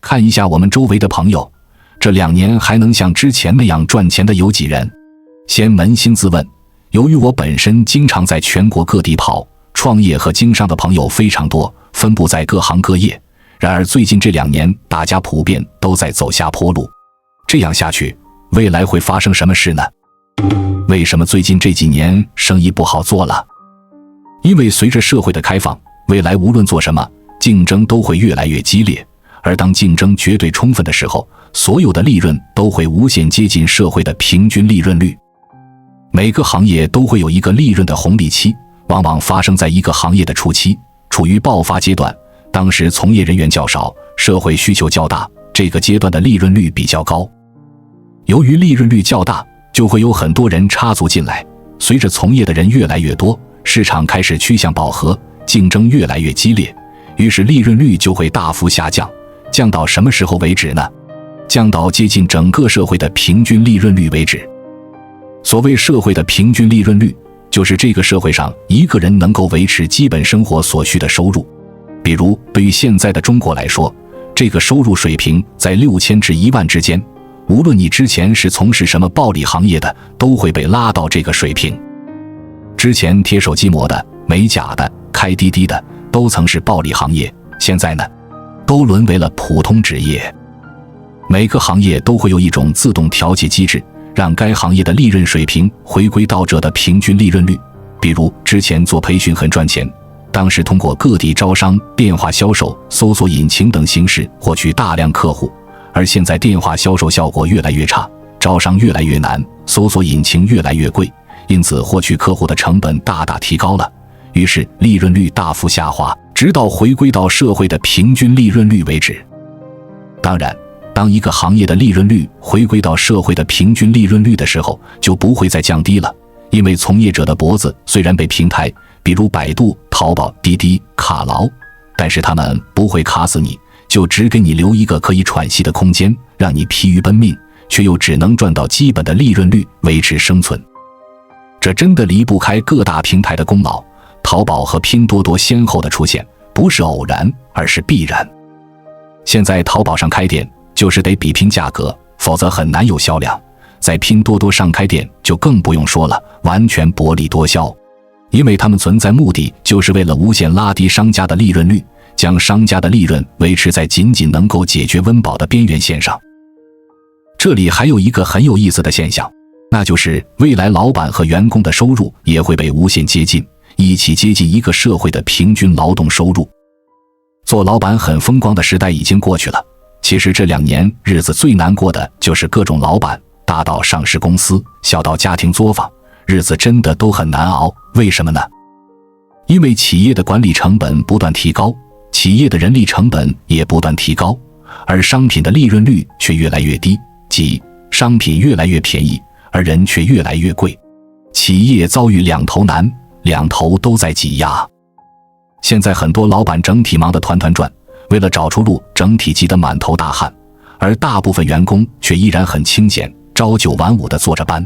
看一下我们周围的朋友，这2年还能像之前那样赚钱的有几人？先扪心自问，由于我本身经常在全国各地跑，创业和经商的朋友非常多，分布在各行各业。然而最近这2年，大家普遍都在走下坡路。这样下去，未来会发生什么事呢？为什么最近这几年生意不好做了？因为随着社会的开放，未来无论做什么，竞争都会越来越激烈。而当竞争绝对充分的时候，所有的利润都会无限接近社会的平均利润率。每个行业都会有一个利润的红利期，往往发生在一个行业的初期，处于爆发阶段，当时从业人员较少，社会需求较大，这个阶段的利润率比较高。由于利润率较大，就会有很多人插足进来，随着从业的人越来越多，市场开始趋向饱和，竞争越来越激烈，于是利润率就会大幅下降。降到什么时候为止呢？降到接近整个社会的平均利润率为止。所谓社会的平均利润率，就是这个社会上一个人能够维持基本生活所需的收入。比如对于现在的中国来说，这个收入水平在6000至1万之间，无论你之前是从事什么暴利行业的，都会被拉到这个水平。之前贴手机膜的、美甲的、开滴滴的都曾是暴利行业，现在呢，都沦为了普通职业。每个行业都会有一种自动调节机制，让该行业的利润水平回归到这的平均利润率。比如之前做培训很赚钱，当时通过各地招商、电话销售、搜索引擎等形式获取大量客户，而现在电话销售效果越来越差，招商越来越难，搜索引擎越来越贵，因此获取客户的成本大大提高了，于是利润率大幅下滑，直到回归到社会的平均利润率为止。当然，当一个行业的利润率回归到社会的平均利润率的时候，就不会再降低了，因为从业者的脖子虽然被平台，比如百度、淘宝、滴滴卡牢，但是他们不会卡死你，就只给你留一个可以喘息的空间，让你疲于奔命，却又只能赚到基本的利润率维持生存。这真的离不开各大平台的功劳，淘宝和拼多多先后的出现，不是偶然，而是必然。现在淘宝上开店就是得比拼价格，否则很难有销量。在拼多多上开店就更不用说了，完全薄利多销。因为他们存在目的就是为了无限拉低商家的利润率，将商家的利润维持在仅仅能够解决温饱的边缘线上。这里还有一个很有意思的现象，那就是未来老板和员工的收入也会被无限接近，一起接近一个社会的平均劳动收入。做老板很风光的时代已经过去了，其实这2年日子最难过的就是各种老板，大到上市公司，小到家庭作坊，日子真的都很难熬。为什么呢？因为企业的管理成本不断提高，企业的人力成本也不断提高，而商品的利润率却越来越低，即商品越来越便宜，而人却越来越贵。企业遭遇两头难，两头都在挤压。现在很多老板整体忙得团团转，为了找出路，整体急得满头大汗，而大部分员工却依然很清闲，朝9晚5地做着班。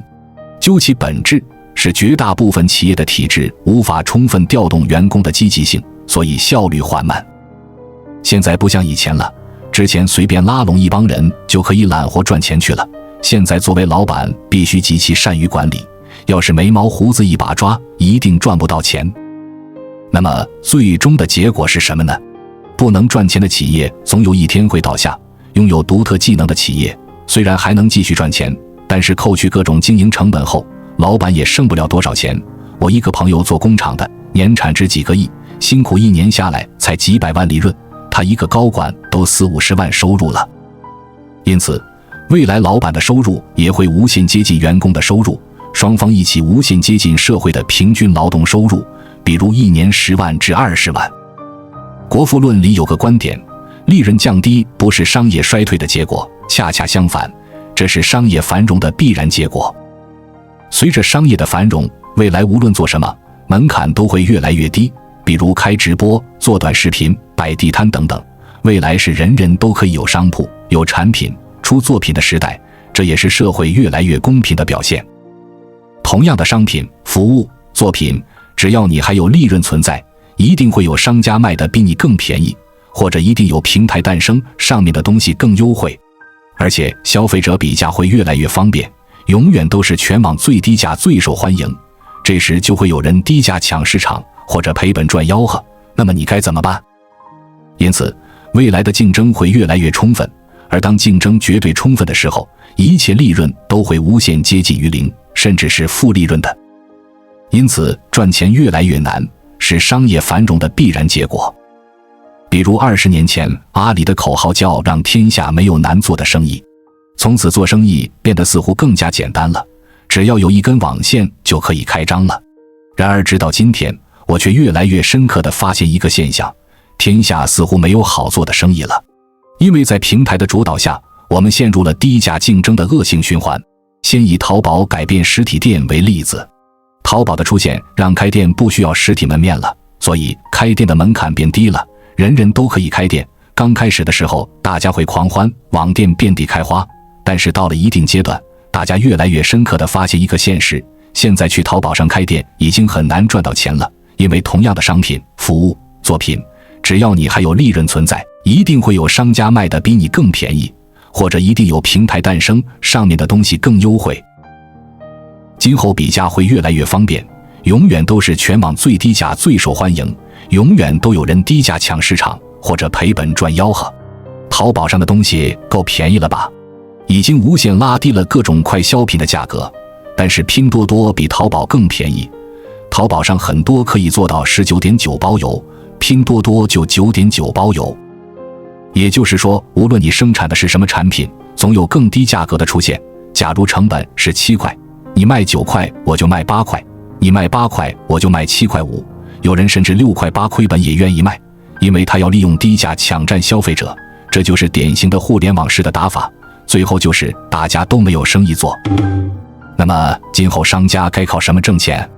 究其本质，是绝大部分企业的体制无法充分调动员工的积极性，所以效率缓慢。现在不像以前了，之前随便拉拢一帮人就可以揽活赚钱去了，现在作为老板必须极其善于管理，要是没毛胡子一把抓，一定赚不到钱。那么最终的结果是什么呢？不能赚钱的企业总有一天会倒下，拥有独特技能的企业虽然还能继续赚钱，但是扣去各种经营成本后，老板也剩不了多少钱。我一个朋友做工厂的，年产值几个亿，辛苦1年下来才几百万利润，他一个高管都40-50万收入了。因此未来老板的收入也会无限接近员工的收入，双方一起无限接近社会的平均劳动收入，比如1年10万至20万。国富论里有个观点，利润降低不是商业衰退的结果，恰恰相反，这是商业繁荣的必然结果。随着商业的繁荣，未来无论做什么，门槛都会越来越低，比如开直播、做短视频、摆地摊等等。未来是人人都可以有商铺、有产品、出作品的时代，这也是社会越来越公平的表现。同样的商品、服务、作品，只要你还有利润存在，一定会有商家卖得比你更便宜，或者一定有平台诞生，上面的东西更优惠。而且消费者比价会越来越方便，永远都是全网最低价最受欢迎，这时就会有人低价抢市场，或者赔本赚吆喝，那么你该怎么办？因此未来的竞争会越来越充分，而当竞争绝对充分的时候，一切利润都会无限接近于零，甚至是负利润的。因此赚钱越来越难，是商业繁荣的必然结果。比如20年前阿里的口号叫让天下没有难做的生意，从此做生意变得似乎更加简单了，只要有一根网线就可以开张了。然而直到今天，我却越来越深刻地发现一个现象，天下似乎没有好做的生意了。因为在平台的主导下，我们陷入了低价竞争的恶性循环。先以淘宝改变实体店为例子，淘宝的出现让开店不需要实体门面了，所以开店的门槛变低了，人人都可以开店。刚开始的时候大家会狂欢，网店遍地开花，但是到了一定阶段，大家越来越深刻地发现一个现实，现在去淘宝上开店已经很难赚到钱了。因为同样的商品、服务、作品，只要你还有利润存在，一定会有商家卖的比你更便宜，或者一定有平台诞生，上面的东西更优惠。今后比价会越来越方便，永远都是全网最低价最受欢迎，永远都有人低价抢市场，或者赔本赚吆喝。淘宝上的东西够便宜了吧？已经无限拉低了各种快消品的价格，但是拼多多比淘宝更便宜。淘宝上很多可以做到19.9包邮，拼多多就9.9包邮。也就是说，无论你生产的是什么产品，总有更低价格的出现。假如成本是7块，你卖9块我就卖8块，你卖8块我就卖7块5，有人甚至6块8亏本也愿意卖，因为他要利用低价抢占消费者。这就是典型的互联网式的打法，最后就是大家都没有生意做。那么今后商家该靠什么挣钱？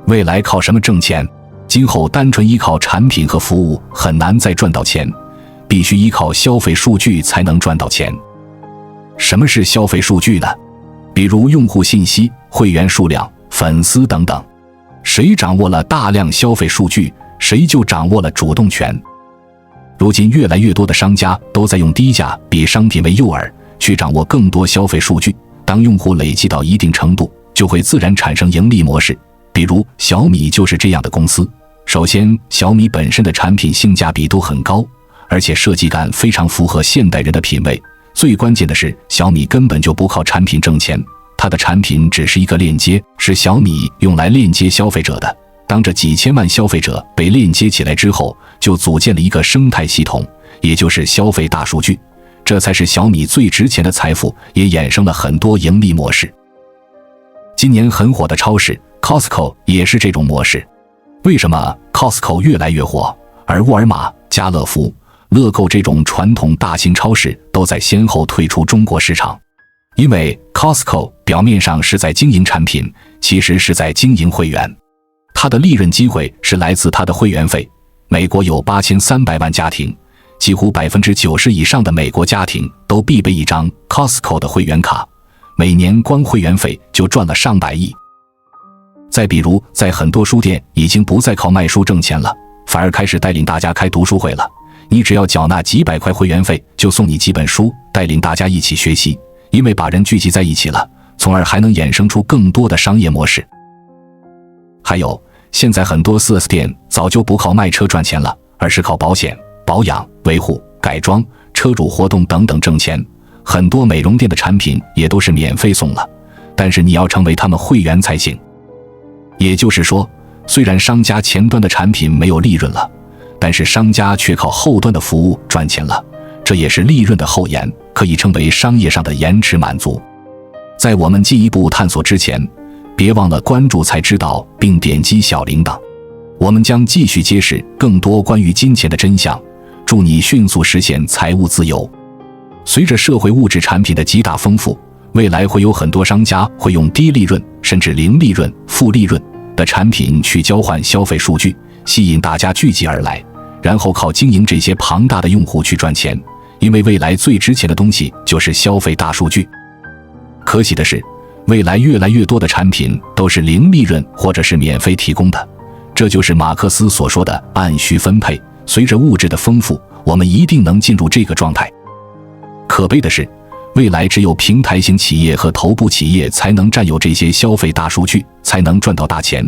未来靠什么挣钱？今后单纯依靠产品和服务很难再赚到钱，必须依靠消费数据才能赚到钱。什么是消费数据呢？比如用户信息、会员数量、粉丝等等。谁掌握了大量消费数据，谁就掌握了主动权。如今越来越多的商家都在用低价比商品为诱饵，去掌握更多消费数据。当用户累积到一定程度，就会自然产生盈利模式。比如小米就是这样的公司。首先，小米本身的产品性价比都很高，而且设计感非常符合现代人的品味。最关键的是，小米根本就不靠产品挣钱，它的产品只是一个链接，是小米用来链接消费者的。当这几千万消费者被链接起来之后，就组建了一个生态系统，也就是消费大数据。这才是小米最值钱的财富，也衍生了很多盈利模式。今年很火的超市 Costco 也是这种模式。为什么 Costco 越来越火，而沃尔玛、家乐福、乐购这种传统大型超市都在先后退出中国市场？因为 Costco 表面上是在经营产品，其实是在经营会员。它的利润机会是来自它的会员费。美国有8300万家庭，几乎90%以上的美国家庭都必备一张 Costco 的会员卡，每年光会员费就赚了上百亿。再比如，在很多书店已经不再靠卖书挣钱了，反而开始带领大家开读书会了。你只要缴纳几百块会员费，就送你几本书，带领大家一起学习。因为把人聚集在一起了，从而还能衍生出更多的商业模式。还有，现在很多 4S 店早就不靠卖车赚钱了，而是靠保险、保养、维护、改装、车主活动等等挣钱。很多美容店的产品也都是免费送了，但是你要成为他们会员才行。也就是说，虽然商家前端的产品没有利润了，但是商家却靠后端的服务赚钱了，这也是利润的后延，可以称为商业上的延迟满足。在我们进一步探索之前，别忘了关注才知道并点击小铃铛，我们将继续揭示更多关于金钱的真相，助你迅速实现财务自由。随着社会物质产品的极大丰富，未来会有很多商家会用低利润甚至零利润、负利润的产品去交换消费数据，吸引大家聚集而来，然后靠经营这些庞大的用户去赚钱。因为未来最值钱的东西就是消费大数据。可喜的是，未来越来越多的产品都是零利润或者是免费提供的，这就是马克思所说的按需分配，随着物质的丰富，我们一定能进入这个状态。可悲的是，未来只有平台型企业和头部企业才能占有这些消费大数据，才能赚到大钱，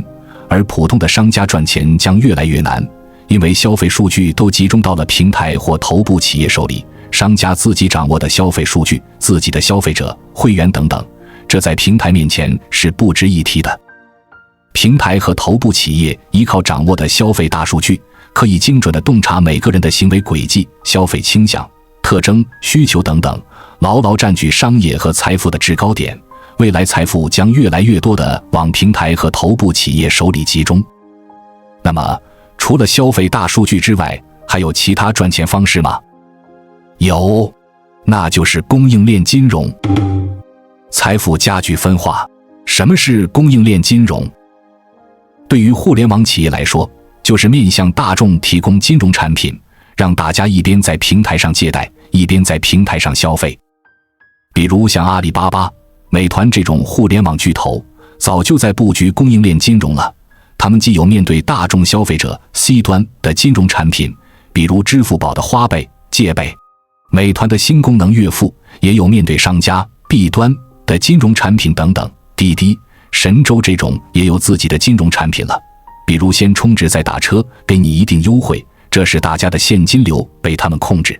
而普通的商家赚钱将越来越难，因为消费数据都集中到了平台或头部企业手里，商家自己掌握的消费数据、自己的消费者、会员等等，这在平台面前是不值一提的。平台和头部企业依靠掌握的消费大数据，可以精准地洞察每个人的行为轨迹、消费倾向、特征、需求等等，牢牢占据商业和财富的制高点。未来财富将越来越多地往平台和头部企业手里集中。那么，除了消费大数据之外，还有其他赚钱方式吗？有，那就是供应链金融。财富加剧分化。什么是供应链金融？对于互联网企业来说，就是面向大众提供金融产品，让大家一边在平台上借贷，一边在平台上消费。比如像阿里巴巴、美团这种互联网巨头，早就在布局供应链金融了。他们既有面对大众消费者 C 端的金融产品，比如支付宝的花呗、借呗；美团的新功能月付，也有面对商家 B 端的金融产品等等。滴滴、神州这种也有自己的金融产品了，比如先充值再打车，给你一定优惠，这使大家的现金流被他们控制。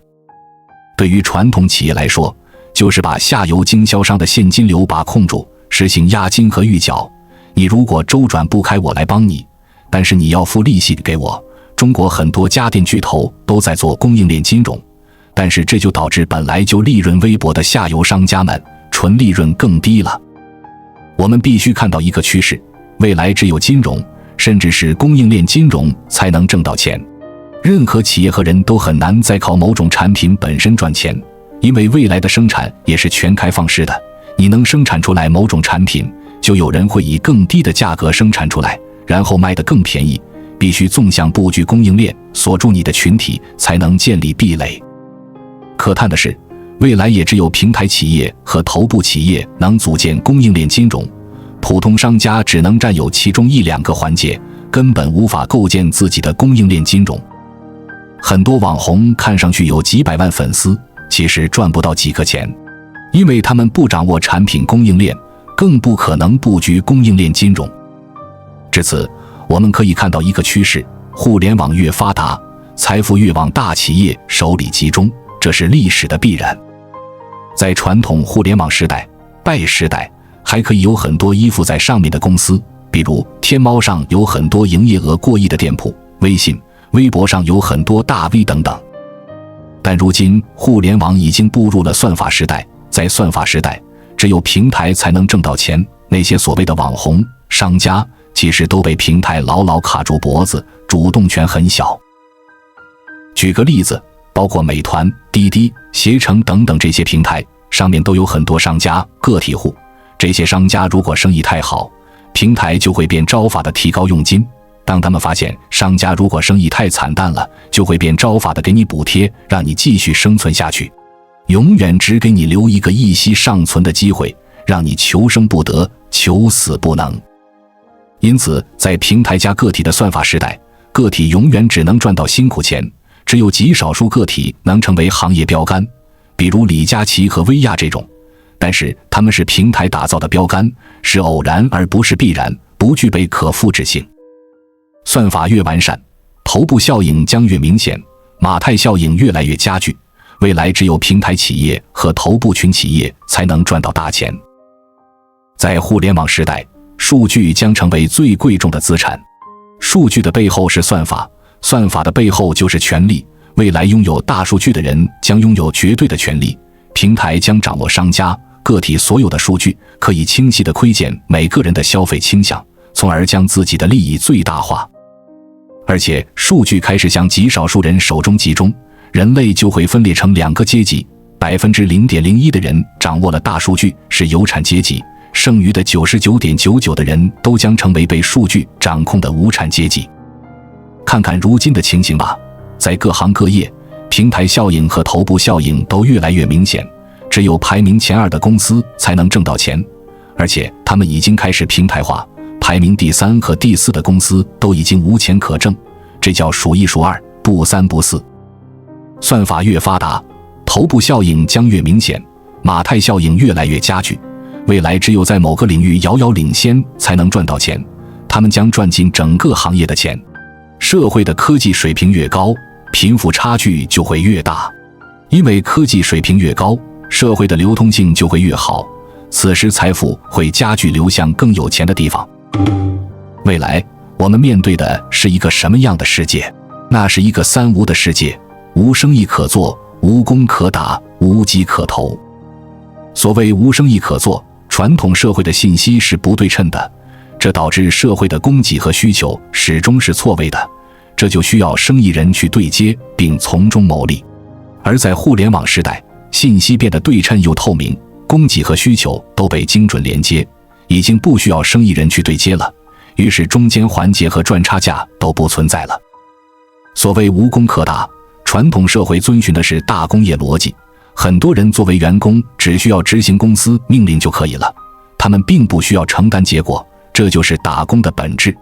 对于传统企业来说，就是把下游经销商的现金流把控住，实行押金和预缴。你如果周转不开，我来帮你，但是你要付利息给我。中国很多家电巨头都在做供应链金融，但是这就导致本来就利润微薄的下游商家们纯利润更低了。我们必须看到一个趋势，未来只有金融，甚至是供应链金融才能挣到钱。任何企业和人都很难再靠某种产品本身赚钱，因为未来的生产也是全开放式的，你能生产出来某种产品，就有人会以更低的价格生产出来，然后卖得更便宜。必须纵向布局供应链，锁住你的群体，才能建立壁垒。可叹的是，未来也只有平台企业和头部企业能组建供应链金融，普通商家只能占有其中1-2个环节，根本无法构建自己的供应链金融。很多网红看上去有几百万粉丝，其实赚不到几个钱，因为他们不掌握产品供应链，更不可能布局供应链金融。至此，我们可以看到一个趋势，互联网越发达，财富越往大企业手里集中，这是历史的必然。在传统互联网时代、拜时代，还可以有很多依附在上面的公司，比如天猫上有很多营业额过亿的店铺，微信、微博上有很多大 V 等等。但如今互联网已经步入了算法时代，在算法时代，只有平台才能挣到钱，那些所谓的网红、商家，其实都被平台牢牢卡住脖子，主动权很小。举个例子，包括美团、滴滴、携程等等这些平台，上面都有很多商家、个体户。这些商家如果生意太好，平台就会变招法的提高佣金；当他们发现商家如果生意太惨淡了，就会变招法的给你补贴，让你继续生存下去，永远只给你留一个一息尚存的机会，让你求生不得，求死不能。因此，在平台加个体的算法时代，个体永远只能赚到辛苦钱，只有极少数个体能成为行业标杆，比如李佳琦和薇娅这种。但是他们是平台打造的标杆，是偶然而不是必然，不具备可复制性。算法越完善，头部效应将越明显，马太效应越来越加剧，未来只有平台企业和头部群企业才能赚到大钱。在互联网时代，数据将成为最贵重的资产。数据的背后是算法，算法的背后就是权力。未来拥有大数据的人将拥有绝对的权利，平台将掌握商家、个体所有的数据，可以清晰地窥见每个人的消费倾向，从而将自己的利益最大化。而且数据开始向极少数人手中集中，人类就会分裂成2个阶级，0.01% 的人掌握了大数据，是有产阶级，剩余的 99.99% 的人都将成为被数据掌控的无产阶级。看看如今的情形吧，在各行各业，平台效应和头部效应都越来越明显，只有排名前2的公司才能挣到钱，而且他们已经开始平台化，排名第3和第4的公司都已经无钱可挣，这叫数1数2，不三不四。算法越发达，头部效应将越明显，马太效应越来越加剧。未来只有在某个领域遥遥领先，才能赚到钱，他们将赚进整个行业的钱。社会的科技水平越高，贫富差距就会越大。因为科技水平越高，社会的流通性就会越好，此时财富会加剧流向更有钱的地方。未来我们面对的是一个什么样的世界？那是一个三无的世界，无生意可做，无工可打，无机可投。所谓无生意可做，传统社会的信息是不对称的，这导致社会的供给和需求始终是错位的，这就需要生意人去对接并从中牟利。而在互联网时代，信息变得对称又透明，供给和需求都被精准连接，已经不需要生意人去对接了，于是中间环节和赚差价都不存在了。所谓无工可打，传统社会遵循的是大工业逻辑，很多人作为员工只需要执行公司命令就可以了，他们并不需要承担结果，这就是打工的本质。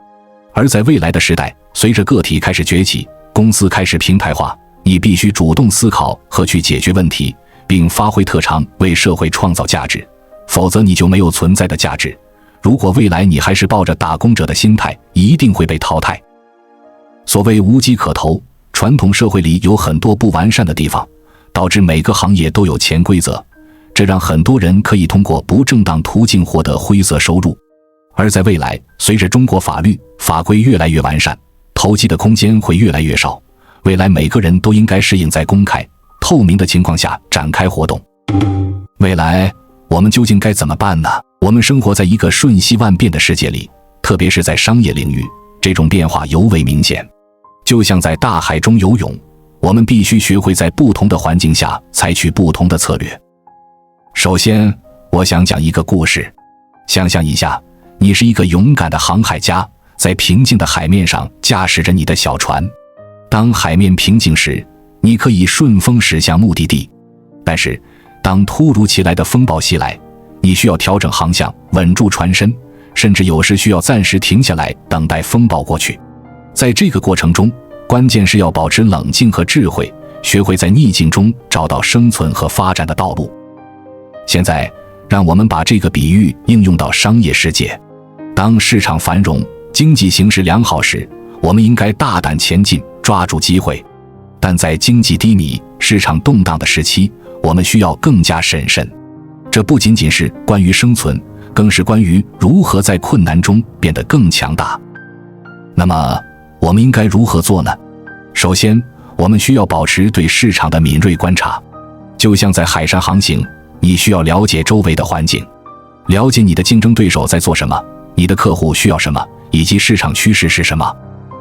而在未来的时代，随着个体开始崛起，公司开始平台化，你必须主动思考和去解决问题，并发挥特长为社会创造价值，否则你就没有存在的价值。如果未来你还是抱着打工者的心态，一定会被淘汰。所谓无机可投，传统社会里有很多不完善的地方，导致每个行业都有潜规则，这让很多人可以通过不正当途径获得灰色收入。而在未来，随着中国法律法规越来越完善，投机的空间会越来越少，未来每个人都应该适应在公开透明的情况下展开活动。未来我们究竟该怎么办呢？我们生活在一个瞬息万变的世界里，特别是在商业领域，这种变化尤为明显。就像在大海中游泳，我们必须学会在不同的环境下采取不同的策略。首先，我想讲一个故事。想象一下，你是一个勇敢的航海家，在平静的海面上驾驶着你的小船。当海面平静时，你可以顺风驶向目的地。但是，当突如其来的风暴袭来，你需要调整航向，稳住船身，甚至有时需要暂时停下来，等待风暴过去。在这个过程中，关键是要保持冷静和智慧，学会在逆境中找到生存和发展的道路。现在，让我们把这个比喻应用到商业世界。当市场繁荣，经济形势良好时，我们应该大胆前进，抓住机会。但在经济低迷、市场动荡的时期，我们需要更加审慎。这不仅仅是关于生存，更是关于如何在困难中变得更强大。那么，我们应该如何做呢？首先，我们需要保持对市场的敏锐观察。就像在海上航行，你需要了解周围的环境，了解你的竞争对手在做什么，你的客户需要什么，以及市场趋势是什么。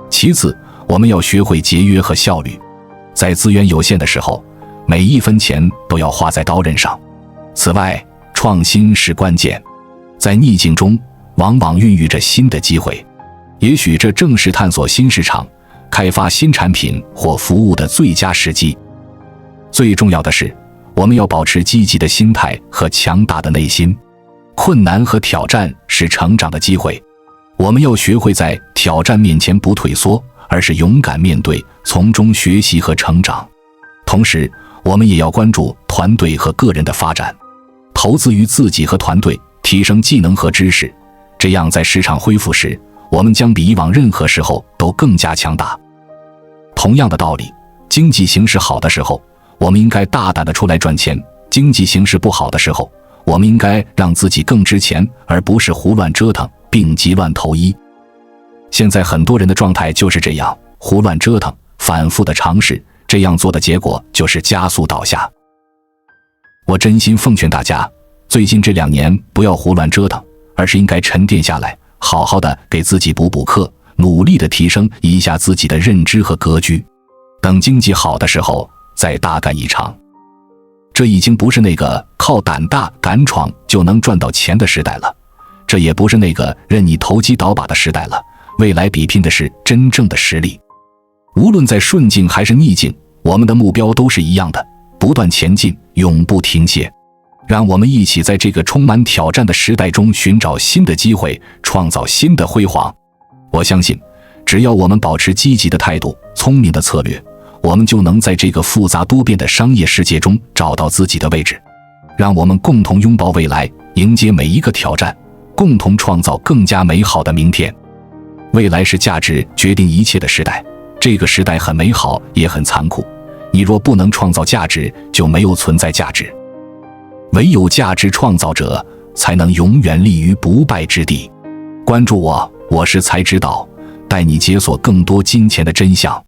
其次，我们要学会节约和效率。在资源有限的时候，每一分钱都要花在刀刃上。此外，创新是关键。在逆境中，往往孕育着新的机会。也许这正是探索新市场、开发新产品或服务的最佳时机。最重要的是，我们要保持积极的心态和强大的内心。困难和挑战是成长的机会。我们要学会在挑战面前不退缩，而是勇敢面对，从中学习和成长。同时，我们也要关注团队和个人的发展，投资于自己和团队，提升技能和知识，这样在市场恢复时，我们将比以往任何时候都更加强大。同样的道理，经济形势好的时候，我们应该大胆地出来赚钱；经济形势不好的时候，我们应该让自己更值钱，而不是胡乱折腾，病急乱投医。现在很多人的状态就是这样，胡乱折腾，反复的尝试，这样做的结果就是加速倒下。我真心奉劝大家，最近这2年不要胡乱折腾，而是应该沉淀下来，好好的给自己补课，努力的提升一下自己的认知和格局。等经济好的时候，再大干一场。这已经不是那个靠胆大敢闯就能赚到钱的时代了，这也不是那个任你投机倒把的时代了。未来比拼的是真正的实力。无论在顺境还是逆境，我们的目标都是一样的，不断前进，永不停歇。让我们一起在这个充满挑战的时代中寻找新的机会，创造新的辉煌。我相信，只要我们保持积极的态度、聪明的策略，我们就能在这个复杂多变的商业世界中找到自己的位置。让我们共同拥抱未来，迎接每一个挑战，共同创造更加美好的明天。未来是价值决定一切的时代，这个时代很美好也很残酷，你若不能创造价值，就没有存在价值。唯有价值创造者才能永远立于不败之地。关注我，我是才知道，带你解锁更多金钱的真相。